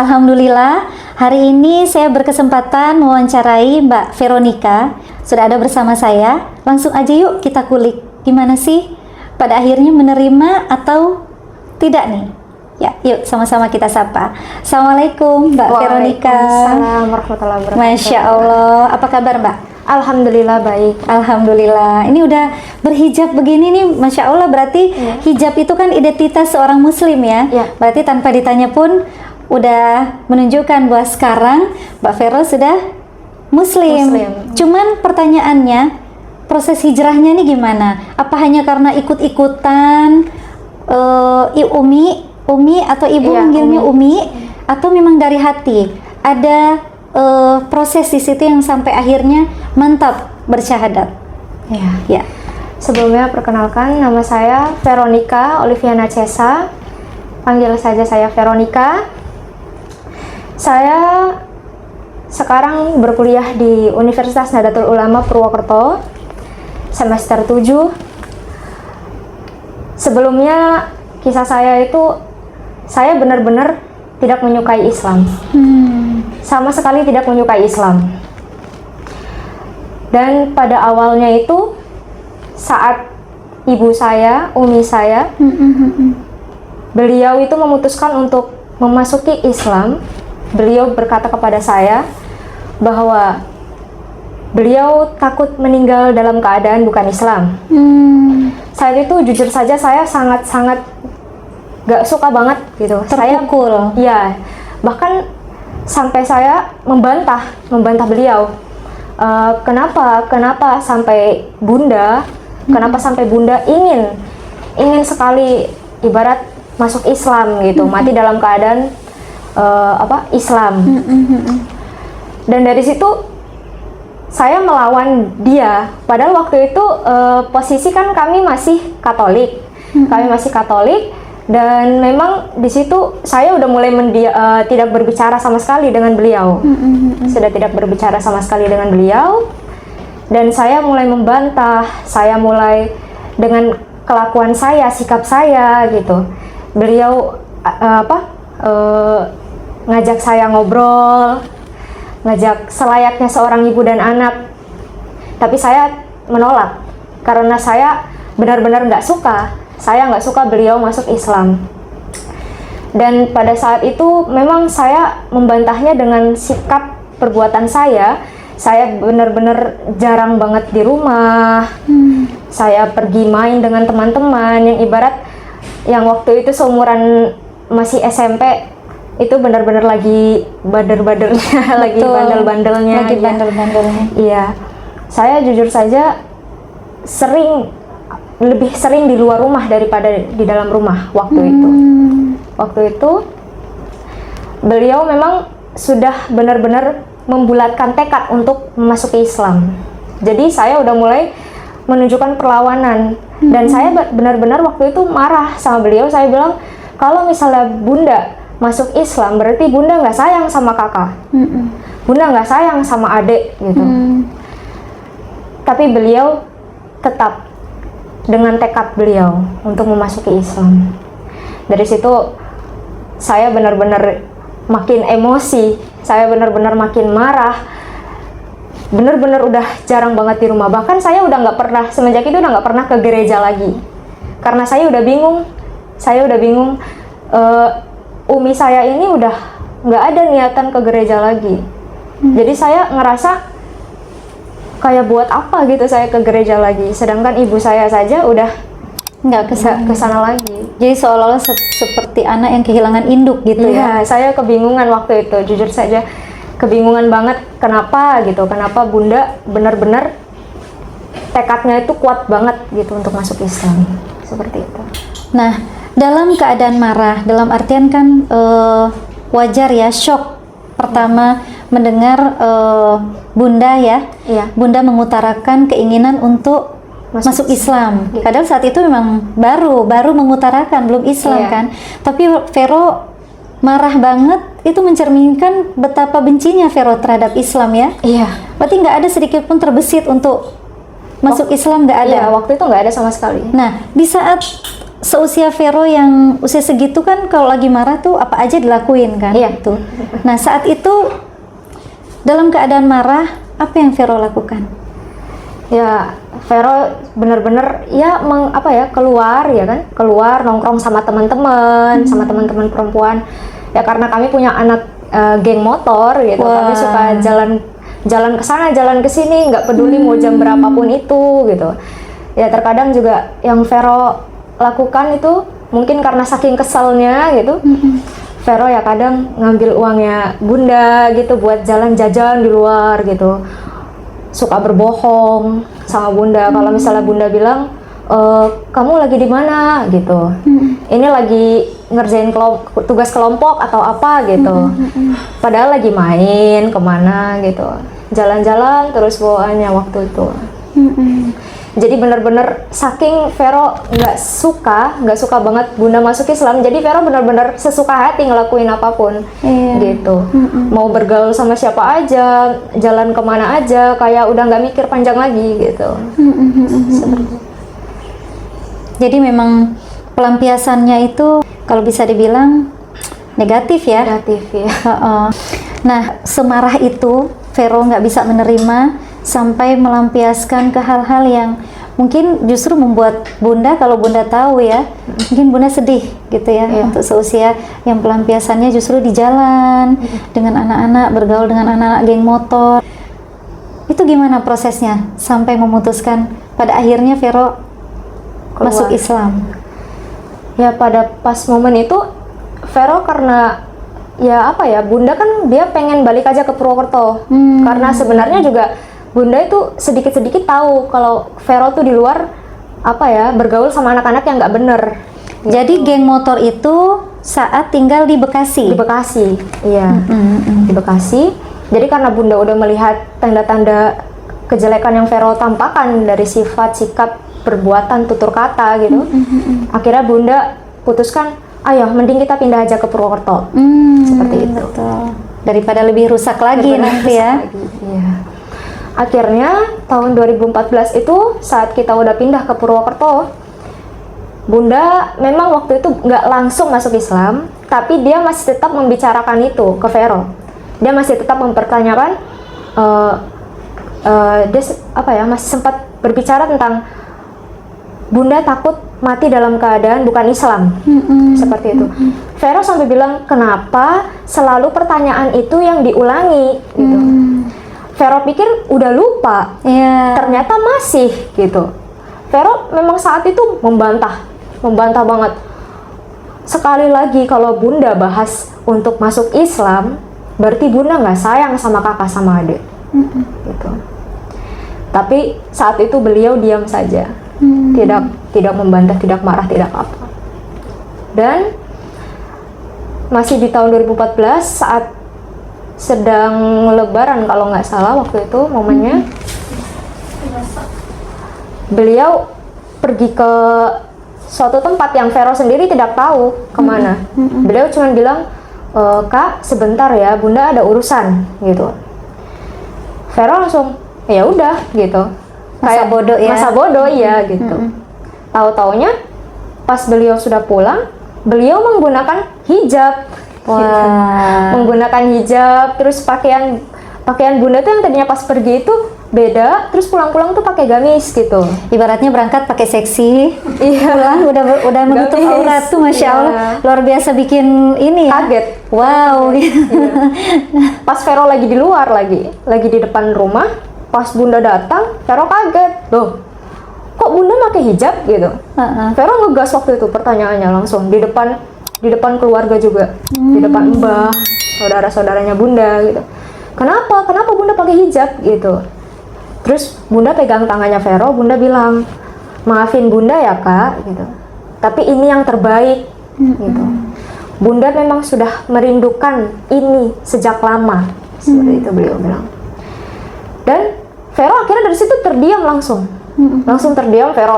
Alhamdulillah, hari ini saya berkesempatan mewawancarai Mbak Veronica. Sudah ada bersama saya. Langsung aja yuk kita kulik. Gimana sih pada akhirnya menerima atau tidak nih? Ya, yuk sama-sama kita sapa. Assalamualaikum Mbak Veronica. Waalaikumsalam warahmatullahi wabarakatuh. Masya Allah, apa kabar Mbak? Alhamdulillah baik. Alhamdulillah. Ini udah berhijab begini nih, Masya Allah, berarti hijab itu kan identitas seorang muslim ya? Berarti tanpa ditanya pun udah menunjukkan bahwa sekarang Mbak Vero sudah muslim. Cuman pertanyaannya, proses hijrahnya nih gimana? Apa hanya karena ikut-ikutan Umi atau ibu manggilnya Umi, atau memang dari hati? Ada proses di situ yang sampai akhirnya mantap bersyahadat. Ya. Sebelumnya perkenalkan, nama saya Veronica Oliviana Cesa. Panggil saja saya Veronica. Saya sekarang berkuliah di Universitas Nahdlatul Ulama Purwokerto, semester 7. Sebelumnya kisah saya itu, saya benar-benar tidak menyukai Islam. Sama sekali tidak menyukai Islam. Dan pada awalnya itu, saat ibu saya, umi saya, beliau itu memutuskan untuk memasuki Islam. Beliau berkata kepada saya bahwa beliau takut meninggal dalam keadaan bukan Islam. Saat itu jujur saja saya sangat-sangat gak suka banget gitu. Terpukul. Saya, bahkan sampai saya membantah beliau. Kenapa sampai bunda, kenapa sampai bunda ingin sekali ibarat masuk Islam gitu, mati dalam keadaan Islam. Dan dari situ saya melawan dia. Padahal waktu itu posisi kan kami masih Katolik, dan memang di situ saya udah mulai tidak berbicara sama sekali dengan beliau. Sudah tidak berbicara sama sekali dengan beliau, dan saya mulai membantah. Saya mulai dengan kelakuan saya, sikap saya gitu. Beliau ngajak saya ngobrol, ngajak selayaknya seorang ibu dan anak. Tapi saya menolak karena saya benar-benar nggak suka. Saya nggak suka beliau masuk Islam. Dan pada saat itu memang saya membantahnya dengan sikap perbuatan saya. Saya benar-benar jarang banget di rumah. Saya pergi main dengan teman-teman yang ibarat yang waktu itu seumuran masih SMP, itu benar-benar lagi bader-badernya, lagi bandel-bandelnya. Iya. Saya jujur saja lebih sering di luar rumah daripada di dalam rumah waktu itu. Waktu itu beliau memang sudah benar-benar membulatkan tekad untuk memasuki Islam. Jadi saya udah mulai menunjukkan perlawanan, dan saya benar-benar waktu itu marah sama beliau. Saya bilang, kalau misalnya bunda masuk Islam berarti bunda nggak sayang sama kakak, bunda nggak sayang sama adik gitu. Tapi beliau tetap dengan tekad beliau untuk memasuki Islam. Dari situ saya benar-benar makin emosi, saya benar-benar makin marah, benar-benar udah jarang banget di rumah. Bahkan saya udah nggak pernah, semenjak itu udah nggak pernah ke gereja lagi, karena saya udah bingung. Umi saya ini udah nggak ada niatan ke gereja lagi. Jadi saya ngerasa kayak buat apa gitu saya ke gereja lagi, sedangkan ibu saya saja udah nggak ke sana lagi. Jadi seolah-olah seperti anak yang kehilangan induk gitu ya. Saya kebingungan waktu itu, jujur saja kebingungan banget. Kenapa bunda benar-benar tekadnya itu kuat banget gitu untuk masuk Islam, seperti itu. Nah, dalam keadaan marah, dalam artian kan wajar ya, shock pertama mendengar bunda bunda mengutarakan keinginan untuk masuk Islam. Padahal saat itu memang baru mengutarakan, belum Islam kan. Tapi Vero marah banget, itu mencerminkan betapa bencinya Vero terhadap Islam ya. Berarti nggak ada sedikit pun terbesit untuk masuk Islam, nggak ada. Waktu itu nggak ada sama sekali. Nah, di saat seusia Vero yang usia segitu kan kalau lagi marah tuh apa aja dilakuin kan? Iya. Gitu. Nah saat itu dalam keadaan marah apa yang Vero lakukan? Ya Vero bener-bener ya keluar ya kan, keluar nongkrong sama teman-teman, sama teman-teman perempuan. Ya karena kami punya anak geng motor gitu, kami suka jalan ke sana, jalan ke sini, nggak peduli mau jam berapapun itu gitu. Ya terkadang juga yang Vero lakukan itu mungkin karena saking keselnya gitu, Vero ya kadang ngambil uangnya Bunda gitu buat jalan jajan di luar gitu. Suka berbohong sama Bunda kalau misalnya Bunda bilang kamu lagi di mana gitu, ini lagi ngerjain tugas kelompok atau apa gitu, padahal lagi main kemana gitu, jalan-jalan terus bawaannya waktu itu. Jadi bener-bener saking Vero nggak suka banget Bunda masuk Islam, jadi Vero bener-bener sesuka hati ngelakuin apapun gitu. Mau bergaul sama siapa aja, jalan kemana aja, kayak udah nggak mikir panjang lagi gitu. Jadi memang pelampiasannya itu kalau bisa dibilang negatif ya. Negatif ya. Nah semarah itu Vero nggak bisa menerima sampai melampiaskan ke hal-hal yang mungkin justru membuat Bunda, kalau Bunda tahu ya, mungkin Bunda sedih gitu ya, untuk seusia yang pelampiasannya justru di jalan dengan anak-anak, bergaul dengan anak-anak geng motor. Itu gimana prosesnya sampai memutuskan pada akhirnya Vero masuk Islam? Ya pada pas momen itu Vero karena Bunda kan dia pengen balik aja ke Purwokerto, karena sebenarnya juga Bunda itu sedikit-sedikit tahu kalau Vero tuh di luar bergaul sama anak-anak yang nggak bener. Jadi geng motor itu saat tinggal di Bekasi? Di Bekasi, iya. Di Bekasi. Jadi karena Bunda udah melihat tanda-tanda kejelekan yang Vero tampakkan dari sifat, sikap, perbuatan, tutur kata gitu, akhirnya Bunda putuskan, ayo mending kita pindah aja ke Purwokerto. Seperti itu. Betul. Daripada lebih rusak lagi nanti ya. Iya. Akhirnya tahun 2014 itu saat kita udah pindah ke Purwokerto, Bunda memang waktu itu nggak langsung masuk Islam, tapi dia masih tetap membicarakan itu ke Vero. Dia masih tetap mempertanyakan, masih sempat berbicara tentang Bunda takut mati dalam keadaan bukan Islam, seperti itu. Vero sampai bilang, kenapa selalu pertanyaan itu yang diulangi gitu. Vero pikir udah lupa, ternyata masih gitu. Vero memang saat itu membantah banget. Sekali lagi kalau Bunda bahas untuk masuk Islam, berarti Bunda nggak sayang sama kakak sama adik, gitu. Tapi saat itu beliau diam saja, tidak membantah, tidak marah, tidak apa. Dan masih di tahun 2014 saat sedang lebaran kalau nggak salah waktu itu momennya, beliau pergi ke suatu tempat yang Vero sendiri tidak tahu kemana. Beliau cuma bilang, Kak sebentar ya, Bunda ada urusan gitu. Vero langsung ya udah gitu, masa bodoh ya, gitu. Tahu-taunya pas beliau sudah pulang, beliau menggunakan hijab. Menggunakan hijab, terus pakaian Bunda tuh yang tadinya pas pergi itu beda, terus pulang-pulang tuh pakai gamis gitu. Ibaratnya berangkat pakai seksi, pulang udah menutup aurat tuh, masya Allah, luar biasa, bikin ini ya. Kaget. Wow. Pas Vero lagi di luar, lagi di depan rumah, pas Bunda datang, Vero kaget. Loh, kok Bunda pakai hijab gitu? Vero ngegas waktu itu pertanyaannya langsung di depan keluarga juga, di depan mbah, saudara-saudaranya Bunda gitu. Kenapa Bunda pakai hijab gitu? Terus Bunda pegang tangannya Vero, Bunda bilang, maafin Bunda ya Kak gitu, tapi ini yang terbaik gitu. Bunda memang sudah merindukan ini sejak lama, seperti itu beliau bilang. Dan Vero akhirnya dari situ terdiam langsung terdiam. Vero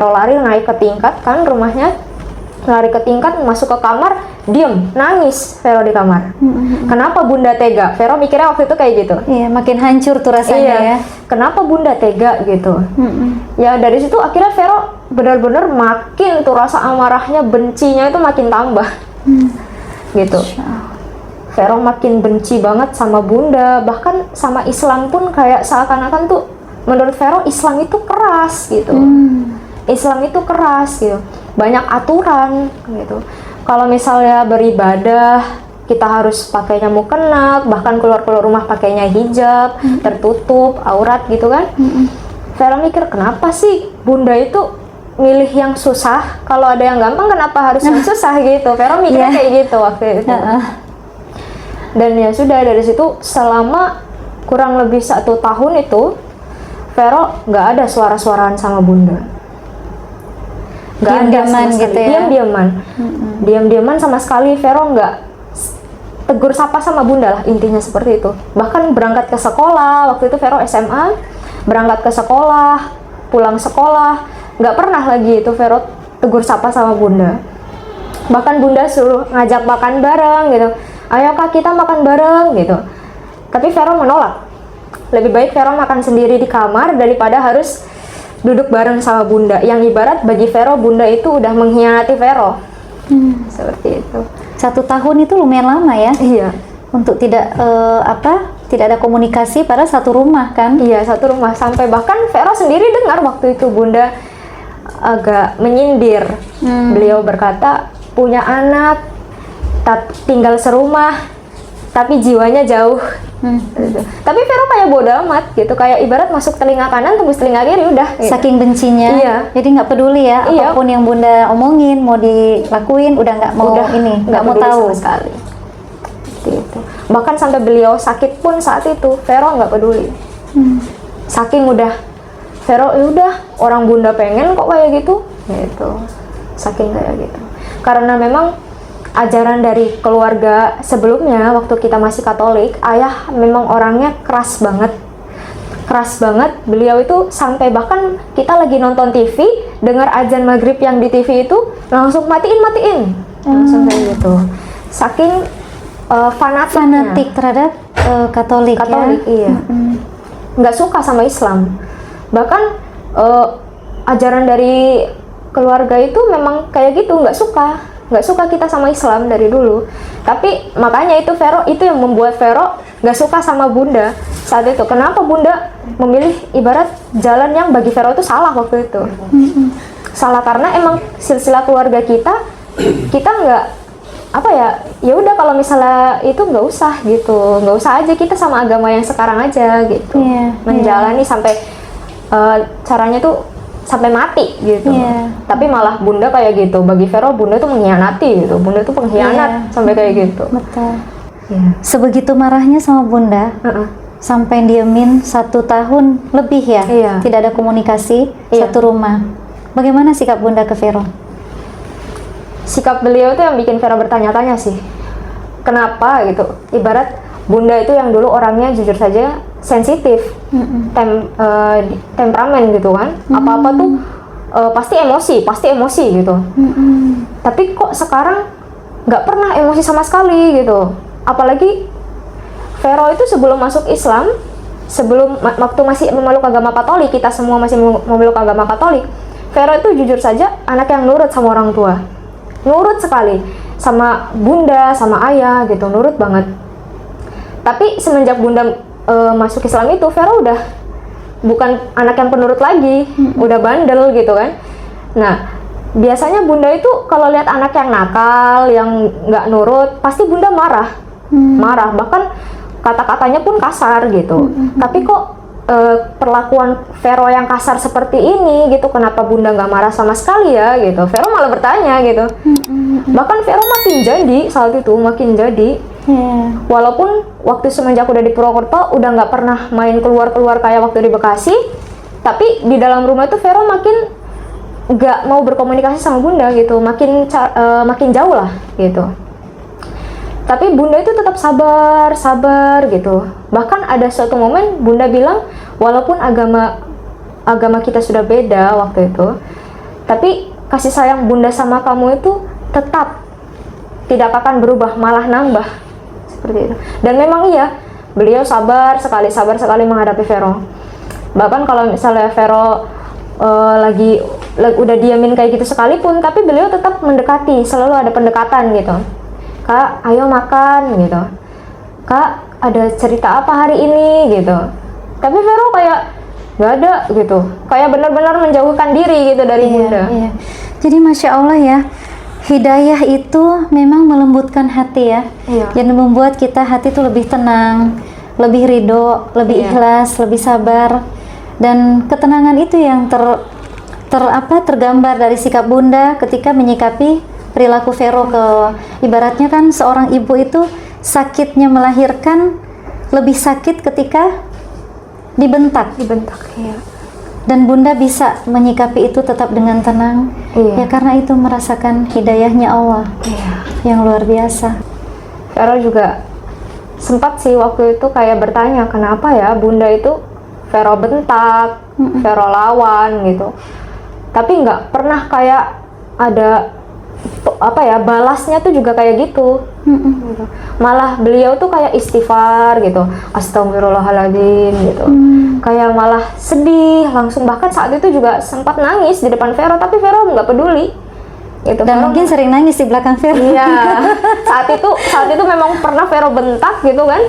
lari naik ke tingkat kan rumahnya. lari ke tingkat, masuk ke kamar, diem, nangis Vero di kamar. Kenapa bunda tega? Vero mikirnya waktu itu kayak gitu. Iya, makin hancur tuh rasanya Iya, ya. kenapa bunda tega gitu? Ya dari situ akhirnya Vero benar-benar makin tuh rasa amarahnya, bencinya itu makin tambah. Gitu. Vero makin benci banget sama bunda, bahkan sama Islam pun kayak seakan-akan tuh menurut Vero Islam itu keras gitu. Islam itu keras gitu, banyak aturan gitu. Kalau misalnya beribadah kita harus pakainya mukena, bahkan keluar rumah pakainya hijab, tertutup aurat gitu kan. Vero mikir, kenapa sih bunda itu milih yang susah? Kalau ada yang gampang kenapa harus yang susah gitu? Vero mikirnya kayak gitu waktu itu. Dan ya sudah, dari situ selama kurang lebih 1 tahun itu Vero nggak ada suara-suaraan sama bunda. Diam-diaman gitu ya? Diam-diaman sama sekali. Vero nggak tegur sapa sama bunda lah, intinya seperti itu. Bahkan berangkat ke sekolah, waktu itu Vero SMA, berangkat ke sekolah, pulang sekolah, nggak pernah lagi itu Vero tegur sapa sama bunda. Bahkan bunda suruh ngajak makan bareng gitu, ayo kak kita makan bareng gitu. Tapi Vero menolak, lebih baik Vero makan sendiri di kamar daripada harus duduk bareng sama bunda, yang ibarat bagi Vero bunda itu udah mengkhianati Vero. Seperti itu. 1 tahun itu lumayan lama ya. Iya. Untuk tidak tidak ada komunikasi pada satu rumah kan? Iya, satu rumah. Sampai bahkan Vero sendiri dengar waktu itu bunda agak menyindir. Beliau berkata, punya anak tinggal serumah tapi jiwanya jauh. Tapi Vero kayak bodo amat gitu, kayak ibarat masuk telinga kanan tembus telinga kiri udah gitu. Saking bencinya. Iya. Jadi nggak peduli ya, Iya. apapun yang bunda omongin mau dilakuin udah nggak mau nggak mau peduli tahu sama sekali. Gitu. Bahkan sampai beliau sakit pun saat itu Vero nggak peduli. Saking udah Vero, udah orang bunda pengen kok kayak gitu. Saking kayak gitu. Karena memang ajaran dari keluarga sebelumnya waktu kita masih Katolik, ayah memang orangnya keras banget. Beliau itu sampai bahkan kita lagi nonton TV, dengar azan maghrib yang di TV itu langsung matiin. Langsung kayak gitu. Saking fanatik terhadap Katolik ya. Iya. Nggak suka sama Islam. Bahkan ajaran dari keluarga itu memang kayak gitu, nggak suka kita sama Islam dari dulu. Tapi makanya itu Vero, itu yang membuat Vero nggak suka sama bunda saat itu. Kenapa bunda memilih ibarat jalan yang bagi Vero itu salah waktu itu? Salah karena emang silsilah keluarga kita nggak ya udah kalau misalnya itu nggak usah gitu, nggak usah aja, kita sama agama yang sekarang aja gitu. Menjalani sampai caranya tuh sampai mati gitu. Tapi malah bunda kayak gitu, bagi Vero bunda tuh mengkhianati gitu, bunda tuh pengkhianat sampai kayak gitu. Betul. Sebegitu marahnya sama bunda, sampai diemin 1 tahun lebih ya, tidak ada komunikasi, satu rumah. Bagaimana sikap bunda ke Vero? Sikap beliau tuh yang bikin Vero bertanya-tanya sih, kenapa gitu. Ibarat bunda itu yang dulu orangnya jujur saja sensitif, temperamen gitu kan, apa-apa tuh pasti emosi gitu. Tapi kok sekarang nggak pernah emosi sama sekali gitu. Apalagi Vero itu sebelum masuk Islam, waktu masih memeluk agama Katolik, kita semua masih memeluk agama Katolik, Vero itu jujur saja anak yang nurut sama orang tua, nurut sekali sama bunda, sama ayah gitu, nurut banget. Tapi semenjak bunda masuk Islam itu, Vero udah bukan anak yang penurut lagi, udah bandel gitu kan. Nah, biasanya bunda itu kalau lihat anak yang nakal, yang nggak nurut, pasti bunda marah, bahkan kata-katanya pun kasar gitu. Tapi kok perlakuan Vero yang kasar seperti ini gitu, kenapa bunda nggak marah sama sekali ya gitu? Vero malah bertanya gitu. Bahkan Vero makin jadi saat itu, makin jadi. Walaupun waktu semenjak udah di Purwokerto udah nggak pernah main keluar kayak waktu di Bekasi, tapi di dalam rumah itu Vero makin nggak mau berkomunikasi sama bunda gitu, makin jauh lah gitu. Tapi bunda itu tetap sabar gitu. Bahkan ada suatu momen bunda bilang, walaupun agama kita sudah beda waktu itu, tapi kasih sayang bunda sama kamu itu tetap tidak akan berubah, malah nambah seperti itu. Dan memang iya, beliau sabar sekali menghadapi Vero. Bahkan kalau misalnya Vero lagi udah diamin kayak gitu sekalipun, tapi beliau tetap mendekati, selalu ada pendekatan gitu. Kak, ayo makan gitu. Kak, ada cerita apa hari ini gitu. Tapi Vero kayak nggak ada gitu, kayak benar-benar menjauhkan diri gitu dari Bunda. Iya. Jadi Masya Allah ya, hidayah itu memang melembutkan hati ya, dan membuat kita hati itu lebih tenang, lebih ridho, lebih ikhlas, lebih sabar. Dan ketenangan itu yang tergambar dari sikap Bunda ketika menyikapi perilaku Vero ke, ibaratnya kan seorang ibu itu sakitnya melahirkan lebih sakit ketika dibentak ya. Dan Bunda bisa menyikapi itu tetap dengan tenang, ya karena itu merasakan hidayahnya Allah yang luar biasa. Vero juga sempat sih waktu itu kayak bertanya, kenapa ya Bunda itu Vero bentak, Vero lawan gitu, tapi nggak pernah kayak ada balasnya tuh juga kayak gitu. Malah beliau tuh kayak istighfar gitu, astagfirullahaladzim gitu, kayak malah sedih langsung. Bahkan saat itu juga sempat nangis di depan Vero, tapi Vero nggak peduli gitu. Dan Vero mungkin sering nangis di belakang Vero. Iya, saat itu memang pernah Vero bentak gitu kan,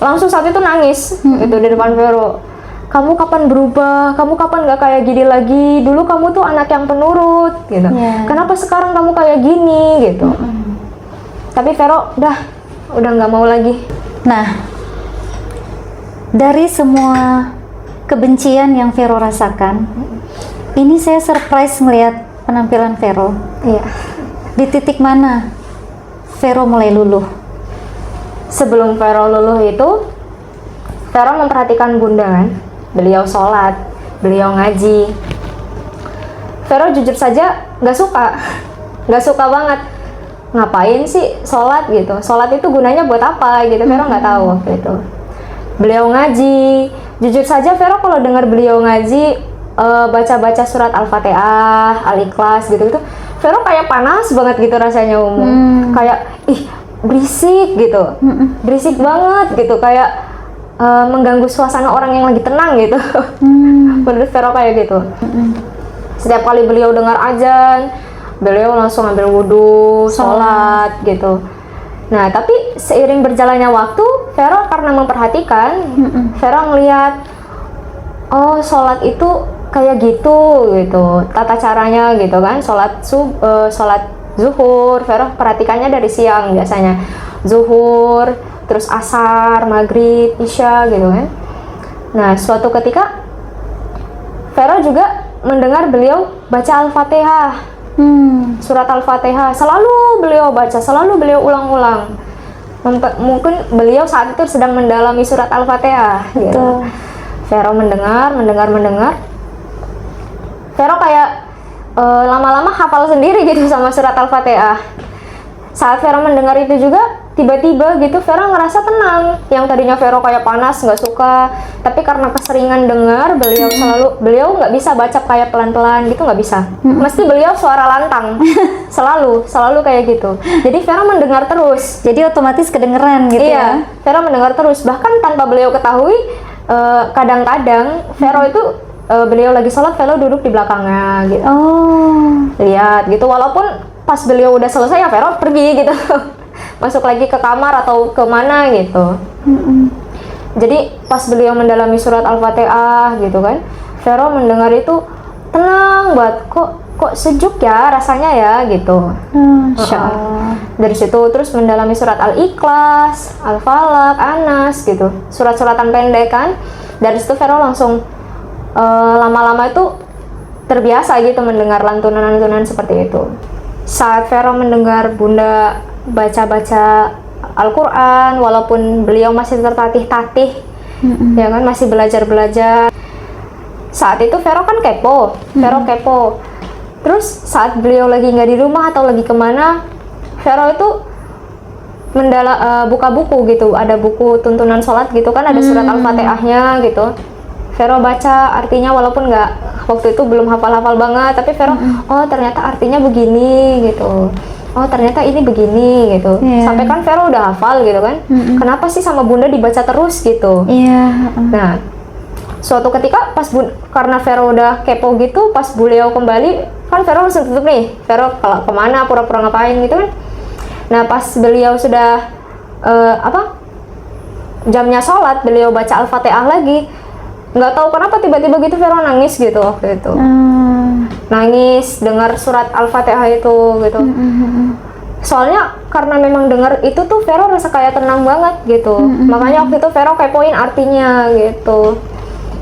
langsung saat itu nangis gitu di depan Vero. Kamu kapan berubah? Kamu kapan nggak kayak gini lagi? Dulu kamu tuh anak yang penurut gitu. Kenapa sekarang kamu kayak gini gitu? Tapi Vero udah nggak mau lagi. Nah, dari semua kebencian yang Vero rasakan, ini saya surprise melihat penampilan Vero. Di titik mana Vero mulai luluh? Sebelum Vero luluh itu, Vero memperhatikan Bunda kan. Beliau sholat, beliau ngaji. Vero jujur saja nggak suka banget. Ngapain sih sholat gitu? Sholat itu gunanya buat apa gitu? Vero nggak tahu waktu itu. Beliau ngaji. Jujur saja Vero kalau dengar beliau ngaji, baca-baca surat Al-Fatihah, Al-Ikhlas gitu, Vero kayak panas banget gitu rasanya kayak berisik gitu, berisik banget gitu, kayak mengganggu suasana orang yang lagi tenang gitu. Menurut Vero kayak gitu. Setiap kali beliau dengar azan, beliau langsung ambil wudhu, sholat gitu. Nah, tapi seiring berjalannya waktu, Vero karena memperhatikan, Vero ngelihat, oh sholat itu kayak gitu, tata caranya gitu kan. Sholat zuhur, Vero perhatikannya dari siang biasanya. Zuhur, terus asar, maghrib, isya gitu kan. Nah, suatu ketika Vero juga mendengar beliau baca Al-Fatihah. Surat Al-Fatihah selalu beliau baca, selalu beliau ulang-ulang. Mungkin beliau saat itu sedang mendalami surat Al-Fatihah gitu. Vero mendengar. Vero kayak lama-lama hafal sendiri gitu sama surat Al-Fatihah. Saat Vero mendengar itu juga, tiba-tiba gitu Vero ngerasa tenang. Yang tadinya Vero kayak panas, nggak suka, tapi karena keseringan dengar, beliau nggak bisa baca kayak pelan-pelan gitu, nggak bisa. Mesti beliau suara lantang, selalu kayak gitu. Jadi Vero mendengar terus. Jadi otomatis kedengeran gitu. Iya, Vero mendengar terus. Bahkan tanpa beliau ketahui, kadang-kadang Vero itu beliau lagi sholat, Vero duduk di belakangnya gitu. Lihat gitu, walaupun pas beliau udah selesai ya Vero pergi gitu. Masuk lagi ke kamar atau kemana gitu. Jadi pas beliau mendalami surat Al-Fatihah gitu kan, Vero mendengar itu tenang banget, kok sejuk ya rasanya ya gitu. Dari situ terus mendalami surat Al-Ikhlas, Al-Falaq, Anas gitu, surat-suratan pendek kan. Dari situ Vero langsung lama-lama itu terbiasa gitu mendengar lantunan-lantunan seperti itu. Saat Vero mendengar Bunda baca-baca Al-Quran, walaupun beliau masih tertatih-tatih, ya kan, masih belajar-belajar. Saat itu Vero kan kepo, Terus saat beliau lagi nggak di rumah atau lagi kemana, Vero itu buka buku gitu, ada buku tuntunan sholat gitu kan, ada surat Al-Fatihahnya gitu. Vero baca artinya, walaupun waktu itu belum hafal-hafal banget, tapi Vero oh ternyata artinya begini gitu. oh ternyata ini begini gitu. Sampai kan Vero udah hafal gitu kan. Kenapa sih sama Bunda dibaca terus gitu? Nah, suatu ketika pas karena Vero udah kepo gitu, pas beliau kembali kan Vero langsung tutup nih. Vero kalau kemana pura-pura ngapain gitu kan. Nah pas beliau sudah jamnya sholat, beliau baca Al-Fatihah lagi. Nggak tahu kenapa tiba-tiba gitu Vero nangis gitu waktu itu. Nangis dengar surat Al-Fatihah itu gitu. Soalnya karena memang dengar itu tuh Vero rasa kayak tenang banget gitu. Makanya waktu itu Vero kepoin artinya gitu.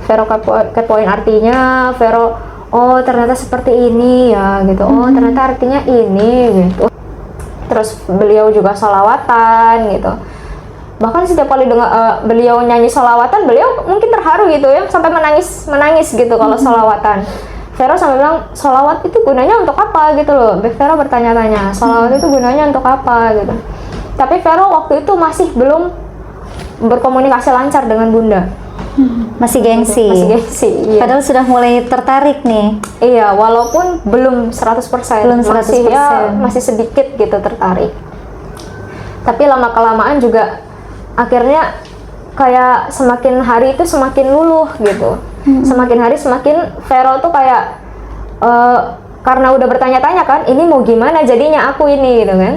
Vero kepoin artinya, Vero oh ternyata seperti ini ya gitu. Oh ternyata artinya ini gitu. Terus beliau juga sholawatan gitu. Bahkan setiap kali dengar beliau nyanyi sholawatan, beliau mungkin terharu gitu ya, sampai menangis gitu kalau sholawatan. Vero sampai bilang, sholawat itu gunanya untuk apa gitu loh. Vero bertanya-tanya, sholawat itu gunanya untuk apa gitu. Tapi Vero waktu itu masih belum berkomunikasi lancar dengan Bunda. Masih gengsi. Iya. Padahal sudah mulai tertarik nih. Iya, walaupun belum 100%. Belum 100%. Masih sedikit gitu tertarik. Tapi lama-kelamaan juga akhirnya kayak semakin hari itu semakin luluh gitu. Semakin hari semakin Vero tuh kayak karena udah bertanya-tanya kan, ini mau gimana jadinya aku ini gitu kan.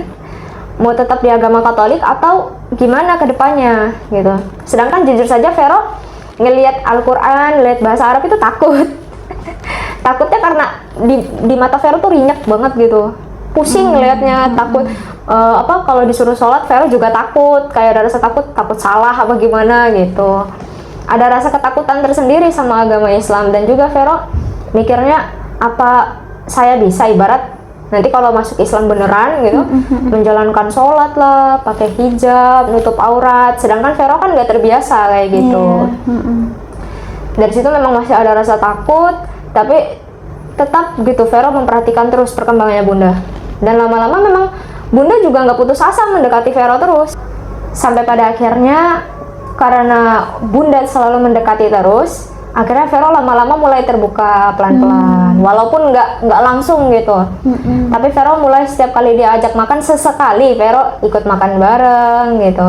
Mau tetap di agama Katolik atau gimana ke depannya gitu. Sedangkan jujur saja Vero ngelihat Al-Qur'an, lihat bahasa Arab itu takut. Takutnya karena di mata Vero tuh rinyek banget gitu. Pusing ngelihatnya, takut kalau disuruh sholat Vero juga takut, kayak ada rasa takut salah apa gimana gitu. Ada rasa ketakutan tersendiri sama agama Islam. Dan juga Vero mikirnya, apa saya bisa ibarat nanti kalau masuk Islam beneran gitu, menjalankan sholat lah, pakai hijab, nutup aurat, sedangkan Vero kan nggak terbiasa kayak gitu. Dari situ memang masih ada rasa takut, tapi tetap gitu Vero memperhatikan terus perkembangannya Bunda. Dan lama-lama memang Bunda juga nggak putus asa mendekati Vero terus. Sampai pada akhirnya karena Bunda selalu mendekati terus, akhirnya Vero lama-lama mulai terbuka pelan-pelan. Walaupun nggak langsung gitu. Tapi Vero mulai setiap kali diajak makan, sesekali Vero ikut makan bareng gitu.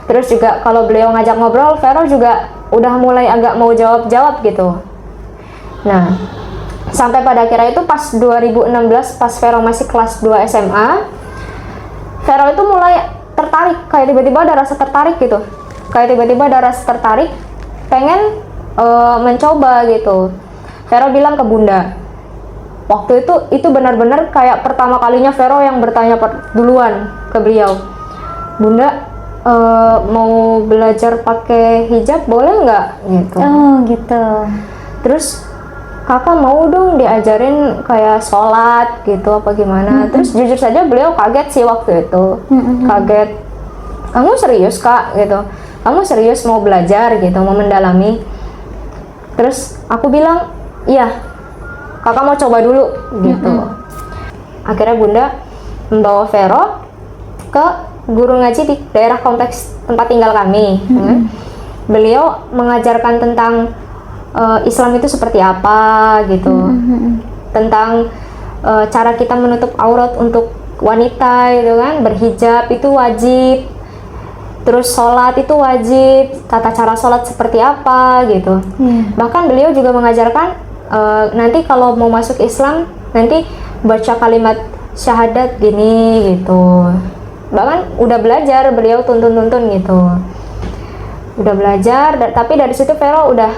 Terus juga kalau beliau ngajak ngobrol, Vero juga udah mulai agak mau jawab-jawab gitu. Nah, sampai pada akhirnya itu pas 2016, pas Vero masih kelas 2 SMA, Vero itu mulai tertarik, kayak tiba-tiba ada rasa tertarik gitu. Kayak tiba-tiba ada rasa tertarik, pengen mencoba gitu. Vero bilang ke Bunda, waktu itu benar-benar kayak pertama kalinya Vero yang bertanya duluan ke beliau, Bunda mau belajar pakai hijab boleh nggak gitu. Oh gitu. Terus kakak mau dong diajarin kayak sholat gitu apa gimana. Terus jujur saja beliau kaget sih waktu itu. Kaget, kamu serius kak gitu, kamu serius mau belajar gitu, mau mendalami. Terus aku bilang iya, kakak mau coba dulu gitu. Akhirnya Bunda membawa Vero ke guru ngaji di daerah kompleks tempat tinggal kami. Beliau mengajarkan tentang Islam itu seperti apa gitu, tentang cara kita menutup aurat untuk wanita gitu kan, berhijab itu wajib, terus sholat itu wajib, tata cara sholat seperti apa gitu. Bahkan beliau juga mengajarkan nanti kalau mau masuk Islam nanti baca kalimat syahadat gini gitu. Bahkan udah belajar beliau tuntun gitu. Udah belajar, tapi dari situ Vero udah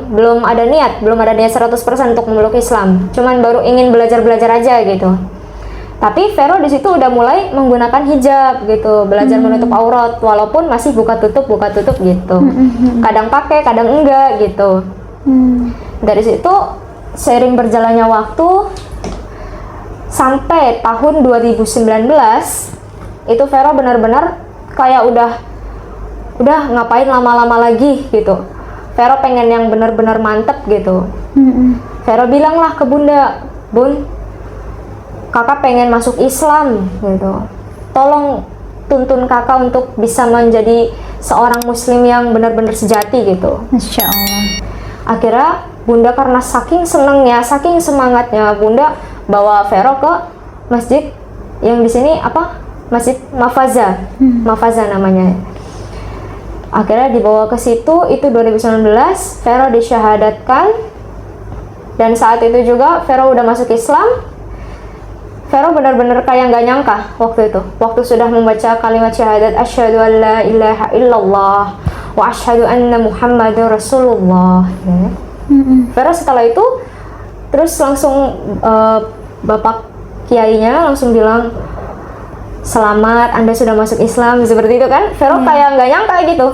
belum ada niat 100% untuk memeluk Islam. Cuman baru ingin belajar aja gitu. Tapi Vero di situ udah mulai menggunakan hijab gitu, belajar menutup aurat walaupun masih buka tutup gitu. Kadang pakai, kadang enggak gitu. Dari situ seiring berjalannya waktu sampai tahun 2019 itu Vero benar-benar kayak udah ngapain lama-lama lagi gitu. Vero pengen yang benar-benar mantep gitu. Vero bilang lah ke Bunda, Bun, kakak pengen masuk Islam gitu. Tolong tuntun kakak untuk bisa menjadi seorang muslim yang benar-benar sejati gitu. Masya Allah. Akhirnya Bunda karena saking senengnya, saking semangatnya, Bunda bawa Vero ke masjid yang di sini apa? Masjid Mafaza. Mafaza namanya. Akhirnya dibawa ke situ, itu 2019, Vero disyahadatkan. Dan saat itu juga Vero udah masuk Islam. Vero benar-benar kayak nggak nyangka waktu itu. Waktu sudah membaca kalimat syahadat, asyhadu an la ilaha illallah wa asyhadu anna Muhammadar Rasulullah. Vero setelah itu terus langsung bapak kiainya langsung bilang, selamat, Anda sudah masuk Islam, seperti itu kan. Vero kayak nggak nyangka gitu.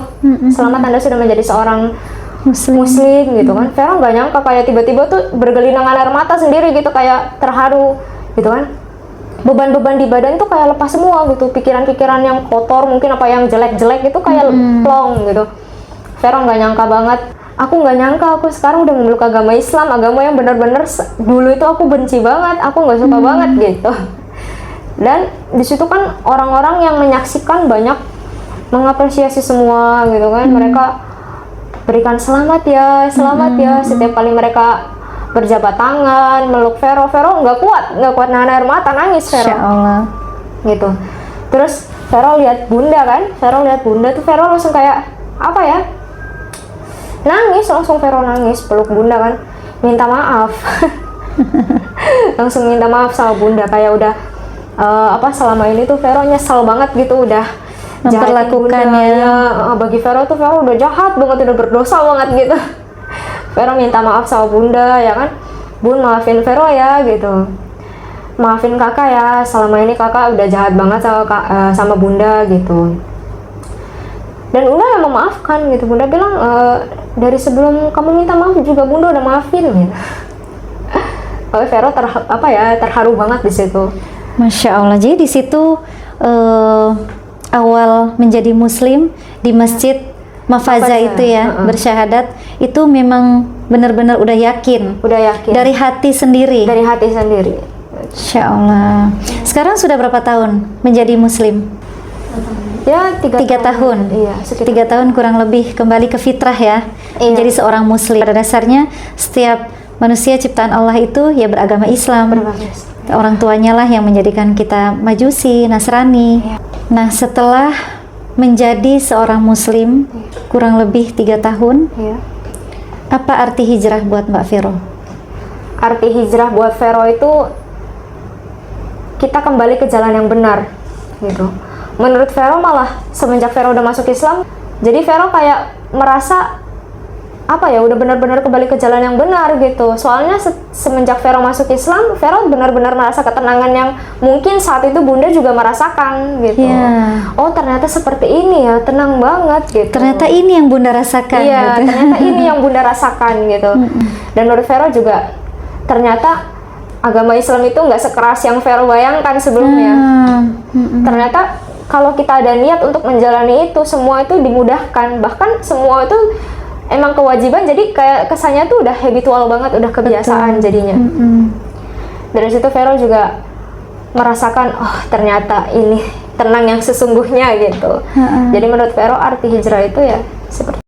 Selamat, Anda sudah menjadi seorang Muslim gitu kan. Vero nggak nyangka, kayak tiba-tiba tuh bergelinangan air mata sendiri gitu, kayak terharu gitu kan. Beban-beban di badan tuh kayak lepas semua gitu. Pikiran-pikiran yang kotor, mungkin apa yang jelek-jelek gitu kayak plong gitu. Vero nggak nyangka banget. Aku nggak nyangka aku sekarang udah memeluk agama Islam, agama yang benar-benar dulu itu aku benci banget, aku nggak suka banget gitu. Dan di situ kan orang-orang yang menyaksikan banyak mengapresiasi semua gitu kan. Mereka berikan selamat ya setiap kali mereka berjabat tangan, meluk Vero nggak kuat nahan air mata, nangis Vero. Insya Allah. Gitu. Terus Vero lihat bunda kan, tuh Vero langsung kayak apa ya? Nangis, langsung Vero nangis, peluk bunda kan, minta maaf. Langsung minta maaf sama bunda, kayak udah selama ini tuh Vero nyesel banget gitu, udah memperlakukannya. Bagi Vero tuh Vero udah jahat banget, udah berdosa banget gitu. Vero minta maaf sama bunda ya kan, bun maafin Vero ya gitu, maafin kakak ya, selama ini kakak udah jahat banget sama bunda gitu. Dan bunda yang memaafkan gitu. Bunda bilang dari sebelum kamu minta maaf juga bunda udah maafin gitu. Tapi Vero terharu banget di situ. Masya Allah. Jadi di situ awal menjadi Muslim di Masjid Mafaza itu ya, bersyahadat itu memang benar-benar udah yakin dari hati sendiri. Masya Allah. Sekarang sudah berapa tahun menjadi Muslim? Ya 3 tahun. Iya, 3 tahun kurang lebih kembali ke fitrah ya. Iya. Menjadi seorang Muslim. Pada dasarnya setiap manusia ciptaan Allah itu ya beragama Islam. Orang tuanya lah yang menjadikan kita Majusi, Nasrani. Iya. Nah, setelah menjadi seorang Muslim kurang lebih 3 tahun, apa arti hijrah buat Mbak Vero? Arti hijrah buat Vero itu kita kembali ke jalan yang benar gitu. Menurut Vero malah semenjak Vero udah masuk Islam, jadi Vero kayak merasa udah benar-benar kembali ke jalan yang benar gitu. Soalnya semenjak Vero masuk Islam, Vero benar-benar merasa ketenangan yang mungkin saat itu bunda juga merasakan gitu. Oh ternyata seperti ini ya, tenang banget gitu. Ternyata ini yang bunda rasakan. Iya, gitu. ternyata ini yang bunda rasakan gitu. Dan menurut Vero juga ternyata agama Islam itu nggak sekeras yang Vero bayangkan sebelumnya. Ternyata kalau kita ada niat untuk menjalani itu, semua itu dimudahkan. Bahkan semua itu emang kewajiban, jadi kayak kesannya tuh udah habitual banget, udah kebiasaan. Betul. Jadinya. Dari situ Vero juga merasakan, oh ternyata ini tenang yang sesungguhnya gitu. Jadi menurut Vero arti hijrah itu ya seperti